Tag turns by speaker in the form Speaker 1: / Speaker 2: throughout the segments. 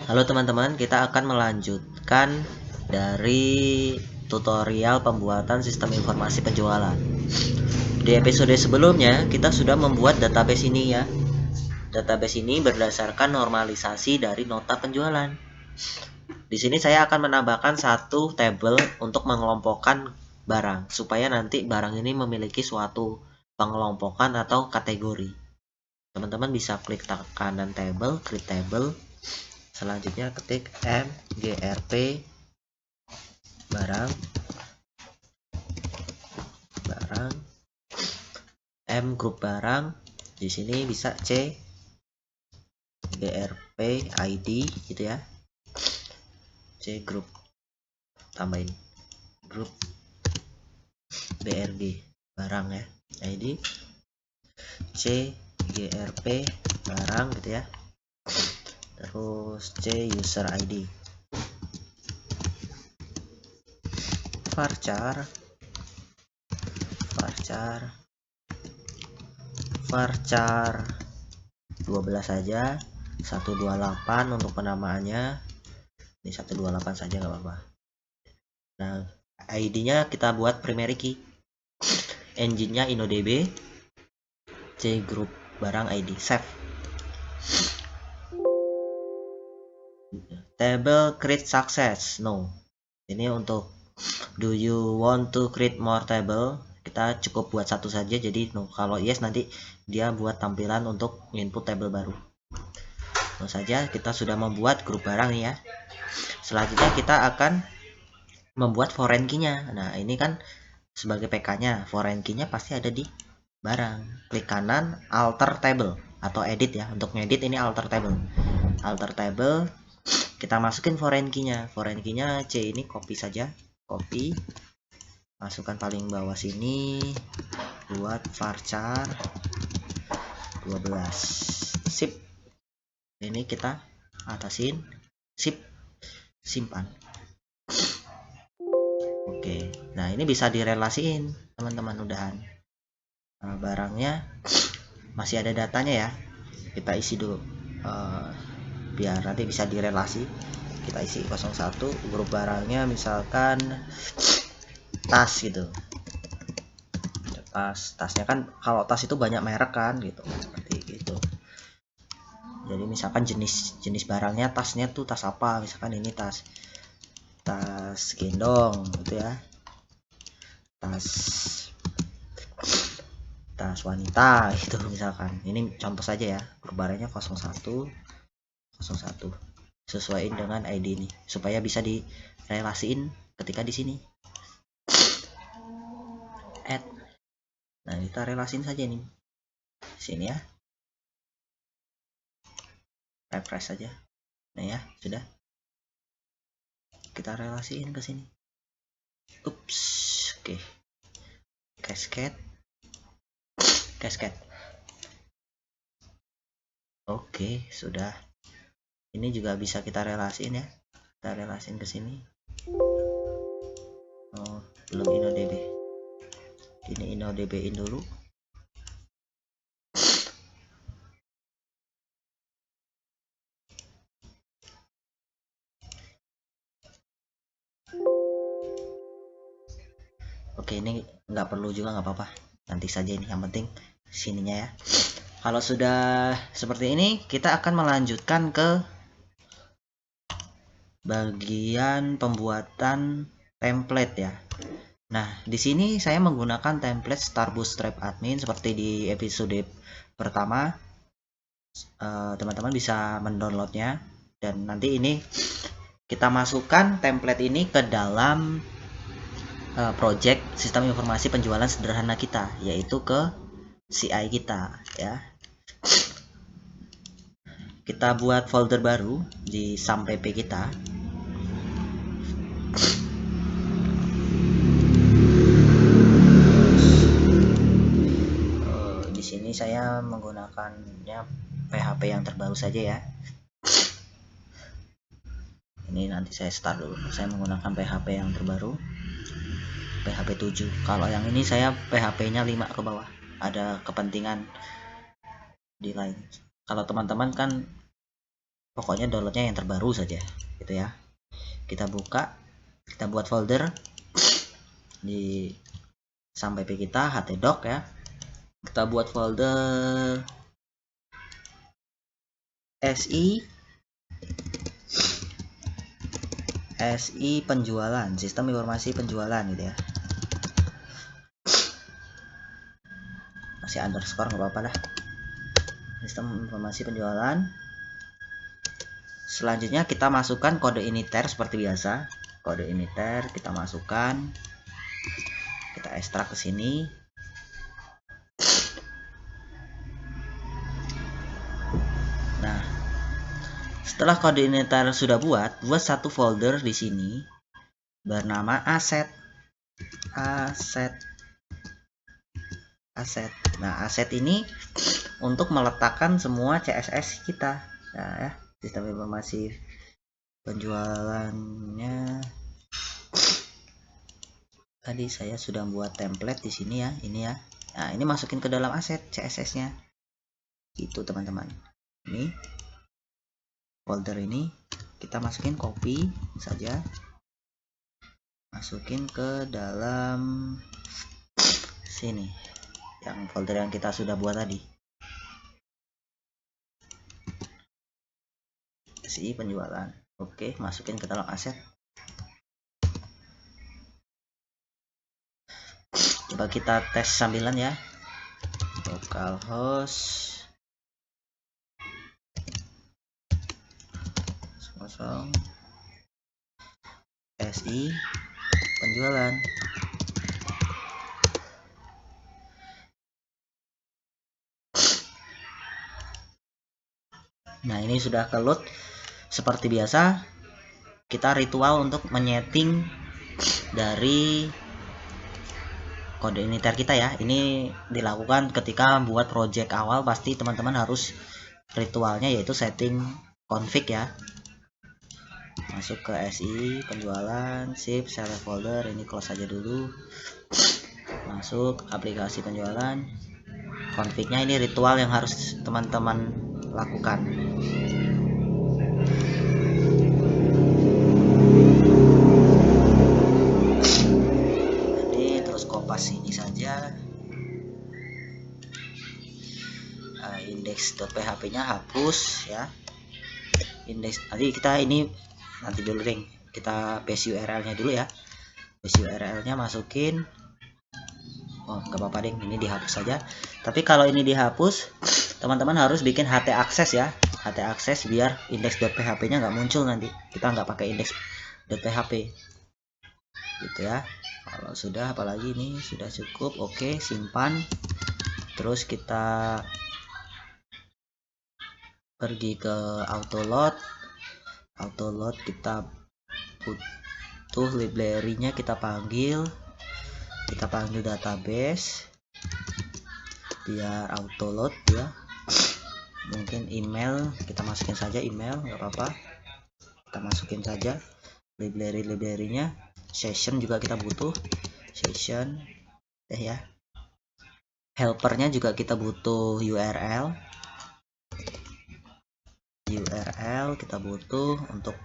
Speaker 1: Halo teman-teman, kita akan melanjutkan dari tutorial pembuatan sistem informasi penjualan. Di episode sebelumnya, kita sudah membuat database ini ya. Database ini berdasarkan normalisasi dari nota penjualan. Di sini saya akan menambahkan satu tabel untuk mengelompokkan barang, supaya nanti barang ini memiliki suatu pengelompokan atau kategori. Teman-teman bisa klik kanan table, create table. Selanjutnya ketik mgrp barang M grup barang. Di sini bisa C grp id gitu ya, C grup, tambahin grup brg barang ya, id C grp barang gitu ya, terus C user id, varchar 12 saja, 128 untuk penamaannya. Ini 128 saja nggak apa-apa. Nah, ID-nya kita buat primary key. Engine-nya InnoDB, C group barang ID, save. Table create success, no. Ini untuk do you want to create more table? Kita cukup buat satu saja, jadi no. Kalau yes, nanti dia buat tampilan untuk input table baru. Tentu saja kita sudah membuat grup barang ya. Selanjutnya kita akan membuat foreign key-nya. Nah, ini kan sebagai PK-nya, foreign key-nya pasti ada di barang. Klik kanan alter table atau edit ya. Untuk ngedit ini alter table. Alter table, kita masukin foreign key-nya. Foreign key-nya C ini copy saja. Copy. Masukkan paling bawah sini, buat varchar 12. Sip. Ini kita atasin, sip, simpan. Oke, nah ini bisa direlasiin teman-teman, udahan. Nah, barangnya masih ada datanya ya, kita isi dulu biar nanti bisa direlasi. Kita isi 01, grup barangnya misalkan tas gitu. Tasnya kan kalau tas itu banyak merek kan gitu, seperti gitu. Jadi misalkan jenis barangnya, tasnya tuh tas apa, misalkan ini tas gendong gitu ya, tas wanita gitu misalkan. Ini contoh saja ya, grup barangnya 01 sesuaiin dengan ID ini supaya bisa direlasiin ketika di sini. Add. Nah, kita relasiin saja nih sini ya, refresh saja. Nah ya, sudah kita relasiin ke sini. Ups, oke. Cascade. Oke, sudah. Ini juga bisa kita relasiin ya. Kita relasiin ke sini. Oh, belum InnoDB. Ini InnoDB-in dulu. Oke, ini nggak perlu juga, nggak apa-apa. Nanti saja ini, yang penting sininya ya. Kalau sudah seperti ini, kita akan melanjutkan ke bagian pembuatan template ya. Nah, di sini saya menggunakan template Star Bootstrap Admin seperti di episode pertama. Teman-teman bisa mendownloadnya, dan nanti ini kita masukkan template ini ke dalam project sistem informasi penjualan sederhana kita, yaitu ke CI kita ya. Kita buat folder baru di SAMPP kita. Di sini saya menggunakannya PHP yang terbaru saja ya. Ini nanti saya start dulu. Saya menggunakan PHP yang terbaru, PHP 7. Kalau yang ini saya PHP-nya 5 ke bawah. Ada kepentingan di lain. Kalau teman-teman kan pokoknya downloadnya yang terbaru saja gitu ya. Kita buka, kita buat folder di sampai kita htdoc ya. Kita buat folder SI penjualan, sistem informasi penjualan gitu ya. Masih underscore nggak apa-apa dah. Sistem informasi penjualan. Selanjutnya kita masukkan kode initer seperti biasa. Kode initer kita masukkan. Kita ekstrak ke sini. Nah, setelah kode initer sudah buat satu folder di sini bernama aset. Nah, aset ini untuk meletakkan semua CSS kita. Nah, ya, sistem informasi penjualannya. Tadi saya sudah buat template di sini ya, ini ya. Nah, ini masukin ke dalam aset CSS-nya. Itu teman-teman. Ini folder ini kita masukin, copy saja. Masukin ke dalam sini. Yang folder yang kita sudah buat tadi. SI penjualan. Oke, masukin ke dalam aset. Coba kita tes sambilan ya. Localhost 0 SI penjualan. Nah, ini sudah keload. Seperti biasa, kita ritual untuk menyeting dari kode initer kita ya. Ini dilakukan ketika buat project awal, pasti teman-teman harus ritualnya yaitu setting config ya. Masuk ke SI penjualan, save, select folder, ini close aja dulu. Masuk aplikasi penjualan, confignya ini ritual yang harus teman-teman lakukan. Ini terus kopas ini saja. Index.php nya hapus ya. Index nanti kita ini nanti dulu ring, kita paste URL nya dulu ya. Paste URL nya masukin. Oh, nggak apa-apa ding, ini dihapus saja. Tapi kalau ini dihapus, teman-teman harus bikin HT access ya. HT access biar index.php nya nggak muncul nanti. Kita nggak pakai index.php gitu ya. Kalau sudah, apalagi ini sudah cukup. Oke, simpan. Terus kita pergi ke autoload. Autoload kita butuh library-nya, kita panggil database biar autoload ya. Mungkin email kita masukin saja, email nggak apa-apa, kita masukin saja library-nya. Session juga kita butuh session ya. Helpernya juga kita butuh URL kita butuh untuk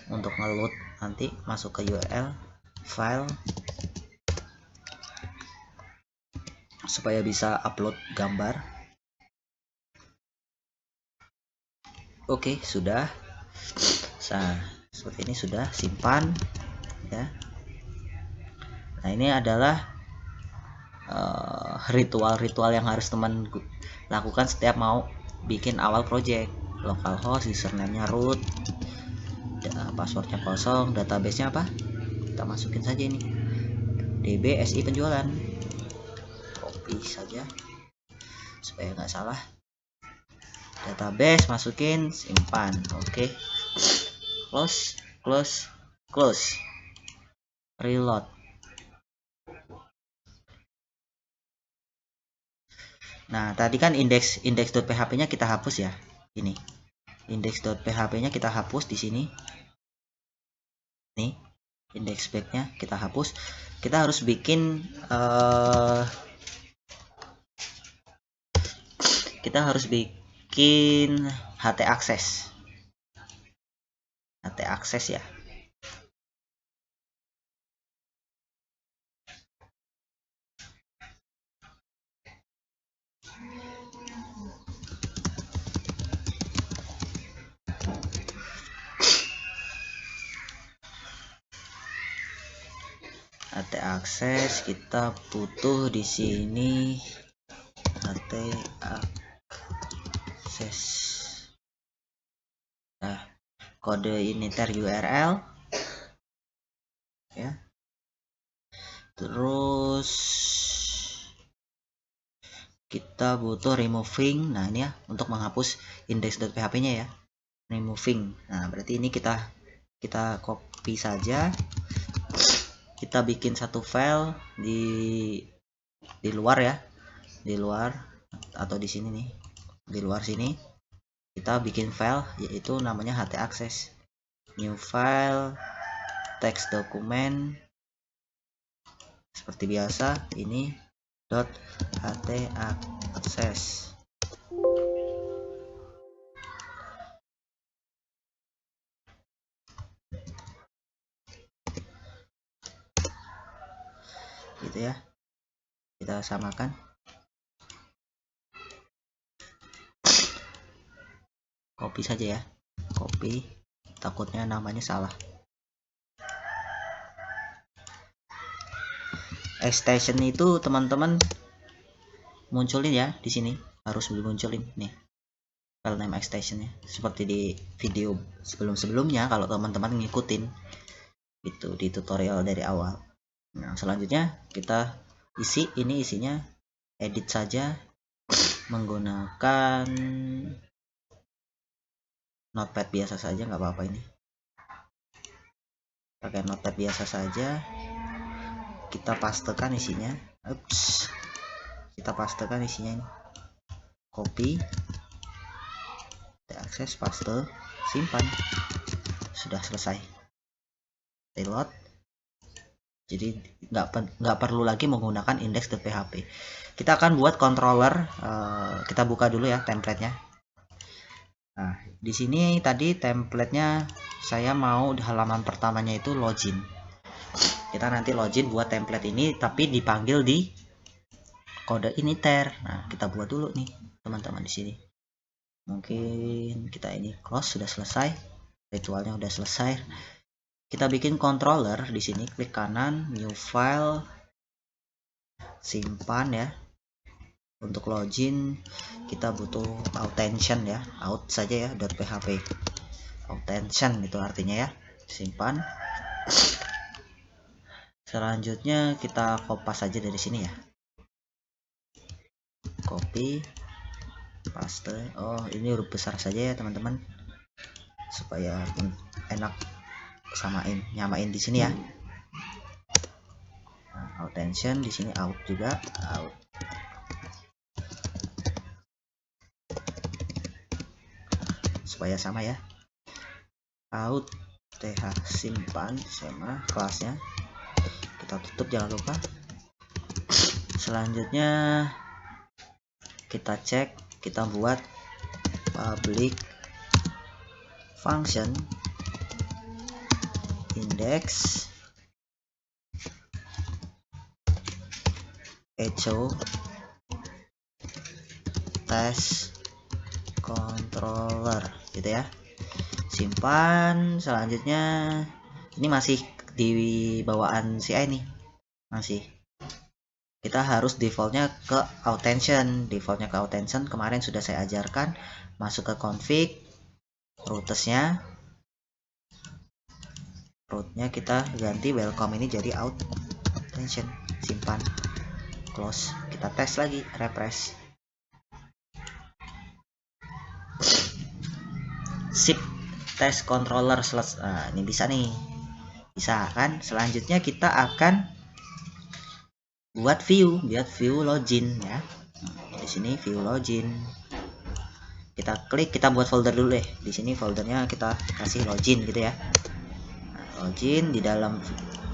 Speaker 1: ngeload nanti masuk ke URL file supaya bisa upload gambar. Oke, sudah. Nah, seperti ini sudah, simpan ya. Nah, ini adalah ritual-ritual yang harus teman lakukan setiap mau bikin awal project. Localhost, username-nya root, passwordnya kosong, database-nya apa? Kita masukin saja ini. DB SI penjualan. Copy saja supaya nggak salah. Database masukin, simpan. Oke. Close. Reload. Nah, tadi kan index.php-nya kita hapus ya. Ini. Index.php-nya kita hapus di sini. Nih, index back-nya kita hapus. Kita harus bikin HT access. htaccess ya. htaccess kita butuh di sini htaccess. Nah, kode initer URL ya. Terus kita butuh removing. Nah, ini ya untuk menghapus index.php-nya ya. Removing. Nah, berarti ini kita copy saja. Kita bikin satu file di luar ya. Di luar atau di sini nih. Di luar sini kita bikin file yaitu namanya htaccess. New file, text dokumen seperti biasa, ini .htaccess. Gitu ya. Kita samakan. Copy saja ya. Copy. Takutnya namanya salah. Extension itu teman-teman munculin ya di sini, harus dimunculin nih file name extensionnya seperti di video sebelum-sebelumnya kalau teman-teman ngikutin itu di tutorial dari awal. Nah, selanjutnya kita isi, ini isinya edit saja menggunakan notepad biasa saja, nggak apa-apa, ini pakai notepad biasa saja. Kita pastekan isinya. Kita pastekan isinya ini. Copy, akses, paste, simpan. Sudah selesai. Reload. Jadi nggak perlu lagi menggunakan index.php. Kita akan buat controller. Kita buka dulu ya templatenya. Nah, di sini tadi templatenya saya mau di halaman pertamanya itu login. Kita nanti login buat template ini, tapi dipanggil di kode initer. Nah, kita buat dulu nih teman-teman di sini. Mungkin kita ini close, sudah selesai. Ritualnya udah selesai. Kita bikin controller di sini, klik kanan, new file, simpan ya. Untuk login kita butuh authentication ya, out saja ya .php. Authentication itu artinya ya. Simpan. Selanjutnya kita kopas saja dari sini ya. Copy, paste. Oh, ini huruf besar saja ya teman-teman, supaya enak nyamain di sini ya. Nah, authentication di sini out juga, out. Supaya sama ya. Out th, simpan sama kelasnya. Kita tutup, jangan lupa. Selanjutnya kita cek, kita buat public function index echo test controller gitu ya. Simpan. Selanjutnya ini masih di bawaan CI nih, masih kita harus defaultnya ke authentication. Kemarin sudah saya ajarkan. Masuk ke config, rootesnya kita ganti welcome ini jadi authentication. Simpan, close. Kita tes lagi, refresh. Sip, test controller selesai. Nah, ini bisa nih, bisa kan. Selanjutnya kita akan buat view login ya. Di sini view login, kita klik, kita buat folder dulu deh. Di sini foldernya kita kasih login gitu ya. Nah, login, di dalam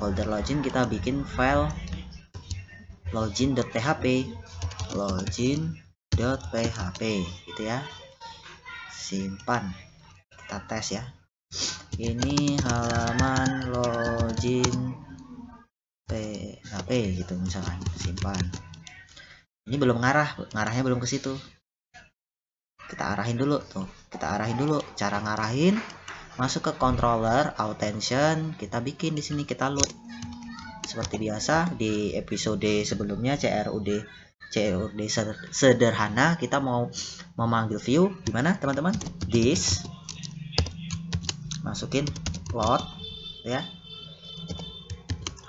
Speaker 1: folder login kita bikin file login.php gitu ya. Simpan, kita tes ya. ini halaman login PHP gitu misalkan, simpan. Ini belum ngarahnya belum ke situ. Kita arahin dulu tuh, cara ngarahin. Masuk ke controller, attention, kita bikin di sini, kita load. Seperti biasa di episode sebelumnya CRUD sederhana, kita mau memanggil view gimana teman-teman? This, masukin load ya,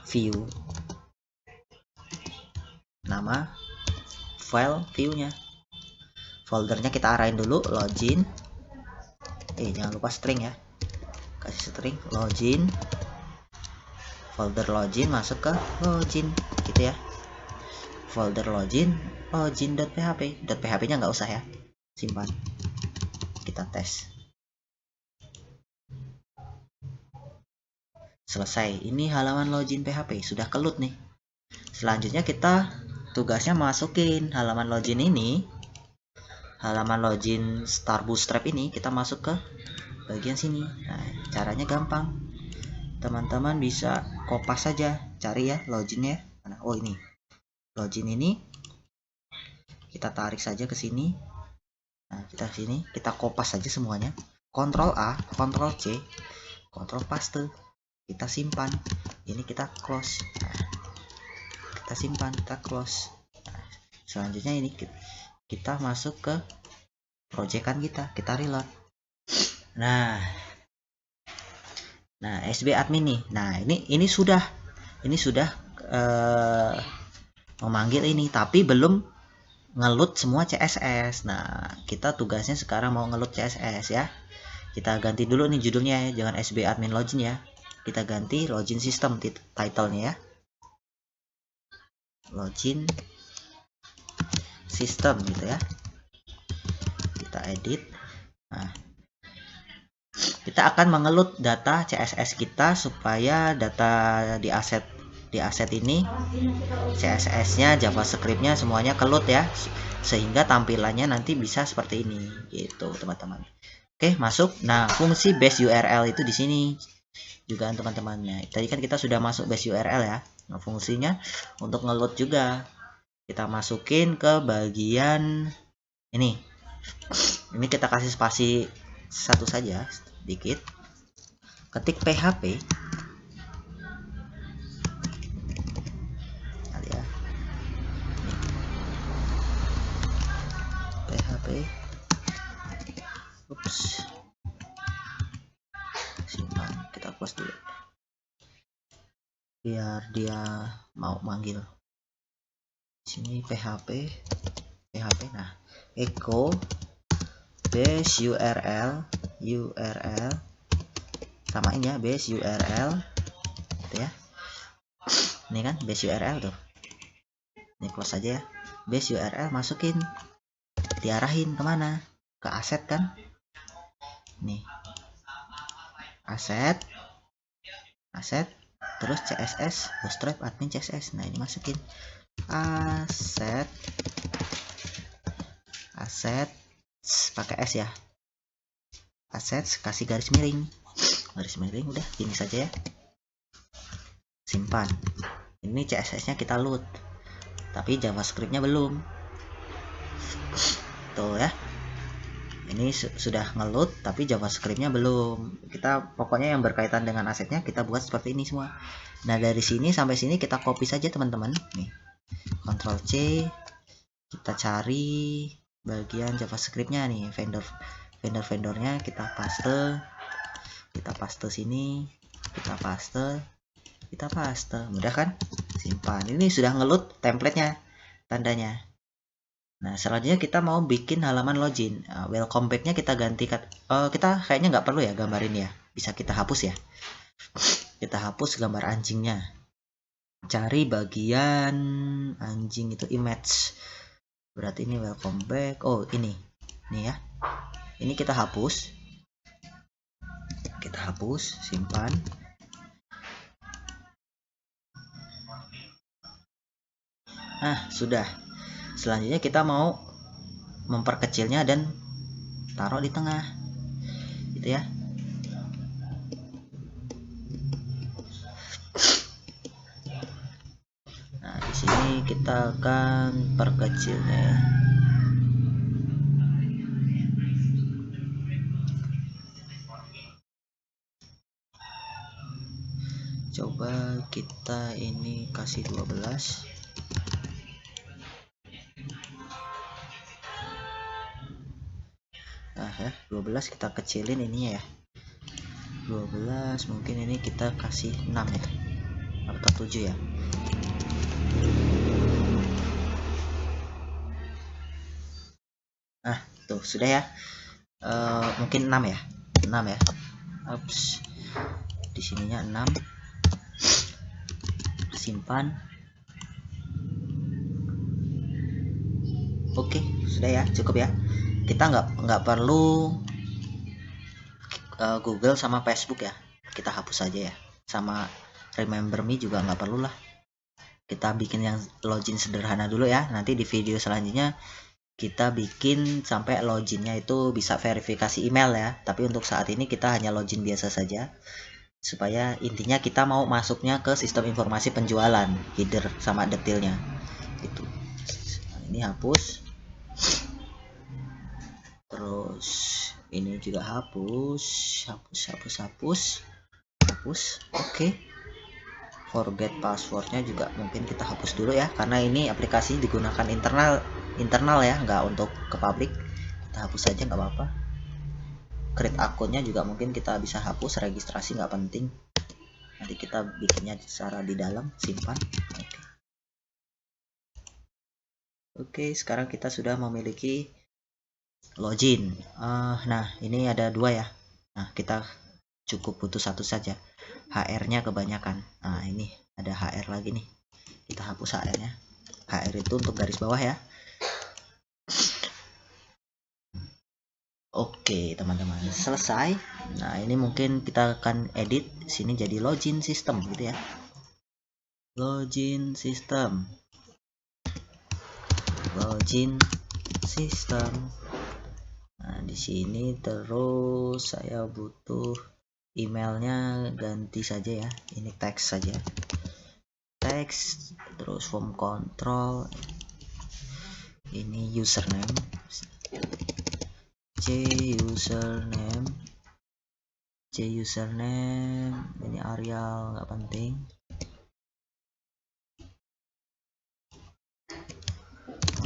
Speaker 1: view, nama file viewnya, foldernya kita arahin dulu, login, jangan lupa string ya, kasih string login, folder login, masuk ke login gitu ya, folder login .php nya nggak usah ya, simpan, kita tes. Selesai, ini halaman login PHP sudah kelut nih. Selanjutnya kita tugasnya masukin halaman login ini, halaman login Star Bootstrap ini, kita masuk ke bagian sini. Nah, caranya gampang, teman-teman bisa kopas saja, cari ya loginnya. Oh ini login ini, kita tarik saja ke sini. Nah, kita sini, kita kopas saja semuanya. Ctrl A, Ctrl C, Ctrl paste. Kita simpan. Ini kita close. Nah, kita simpan, kita close. Nah, selanjutnya ini kita masuk ke proyekan kita reload. Nah, SB admin nih. Nah, ini sudah memanggil ini, tapi belum ngeload semua CSS. Nah, kita tugasnya sekarang mau ngeload CSS ya. Kita ganti dulu nih judulnya ya, jangan SB admin login ya. Kita ganti login system title-nya ya. Login system gitu ya. Kita edit. Nah, kita akan mengeload data CSS kita supaya data di aset ini CSS-nya, JavaScript-nya semuanya keload ya, sehingga tampilannya nanti bisa seperti ini gitu teman-teman. Oke, masuk. Nah, fungsi base URL itu di sini juga teman-temannya. Tadi kan kita sudah masuk base URL ya. Nah, fungsinya untuk ngeload juga. Kita masukin ke bagian ini. Ini kita kasih spasi satu saja, sedikit. Ketik PHP. Ya. PHP. Ups. Simpan, kita close dulu. Biar dia mau manggil. Sini PHP. Nah, echo base URL samain ya, base URL gitu ya. Ini kan base URL tuh. Ini close saja ya. Base URL masukin, diarahin kemana? Ke aset kan? Nih, aset, terus CSS, Bootstrap admin CSS. Nah, ini masukin aset pakai S ya. Aset kasih garis miring, udah ini saja ya. Simpan. Ini CSS-nya kita load, tapi JavaScript-nya belum. Tuh ya. Ini sudah ngeload tapi JavaScript-nya belum. Kita pokoknya yang berkaitan dengan asetnya kita buat seperti ini semua. Nah, dari sini sampai sini kita copy saja teman-teman. Nih, Ctrl C, kita cari bagian JavaScript-nya nih, vendornya kita paste sini, kita paste, mudah kan? Simpan. Ini sudah ngeload template-nya, tandanya. Nah, selanjutnya kita mau bikin halaman login. Welcome back-nya kita ganti, kita kayaknya nggak perlu ya gambar ini ya, bisa kita hapus ya. Kita hapus gambar anjingnya. Cari bagian anjing itu, image. Berarti ini welcome back. Oh, ini ya. Ini kita hapus. Simpan. Nah, sudah. Selanjutnya kita mau memperkecilnya dan taruh di tengah gitu ya. ini kita akan perkecilnya ya. Coba kita ini kasih 12. Nah ya, 12 kita kecilin ininya ya. 12 mungkin ini kita kasih 6 ya, atau 7 ya. Nah tuh sudah ya. Mungkin 6 ya, 6 ya. Ups, di sininya 6. Simpan. Oke, sudah ya, cukup ya. Kita nggak perlu Google sama Facebook ya, kita hapus saja ya. Sama Remember Me juga nggak perlu lah. Kita bikin yang login sederhana dulu ya. Nanti di video selanjutnya kita bikin sampai loginnya itu bisa verifikasi email ya. Tapi untuk saat ini kita hanya login biasa saja, supaya intinya kita mau masuknya ke sistem informasi penjualan, header sama detailnya gitu. Nah, ini hapus, terus ini juga hapus. Oke. Forget passwordnya juga mungkin kita hapus dulu ya, karena ini aplikasi digunakan internal ya, nggak untuk ke publik. Kita hapus saja nggak apa-apa. Create akunnya juga mungkin kita bisa hapus, registrasi nggak penting, nanti kita bikinnya secara di dalam. Simpan. Oke, sekarang kita sudah memiliki login. Nah ini ada 2 ya. Nah kita cukup butuh 1 saja, HR-nya kebanyakan. Nah ini ada HR lagi nih, kita hapus HR-nya. HR itu untuk garis bawah ya. Oke teman-teman, selesai. Nah ini mungkin kita akan edit sini jadi login system gitu ya. Login system. Nah di sini terus saya butuh emailnya, ganti saja ya, ini teks saja, teks. Terus form control, ini username, username ini Arial, nggak penting.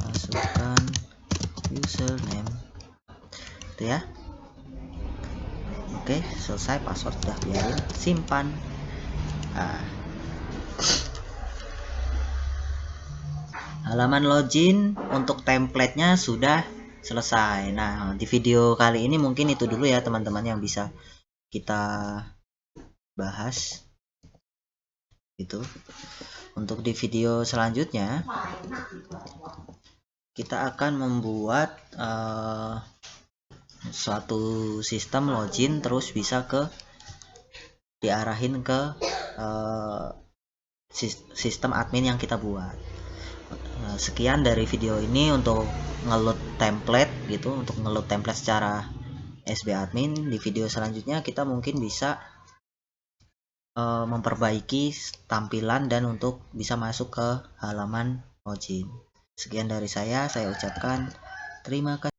Speaker 1: Masukkan username itu ya. Oke, selesai. Password sudah biarin, simpan. Nah, halaman login untuk templatenya sudah selesai. Nah di video kali ini mungkin itu dulu ya teman-teman yang bisa kita bahas itu. Untuk di video selanjutnya kita akan membuat suatu sistem login, terus bisa diarahin ke sistem admin yang kita buat. Sekian dari video ini untuk ngeload template gitu, untuk ngeload template secara SB admin. Di video selanjutnya kita mungkin bisa memperbaiki tampilan dan untuk bisa masuk ke halaman login. Sekian dari saya ucapkan terima kasih.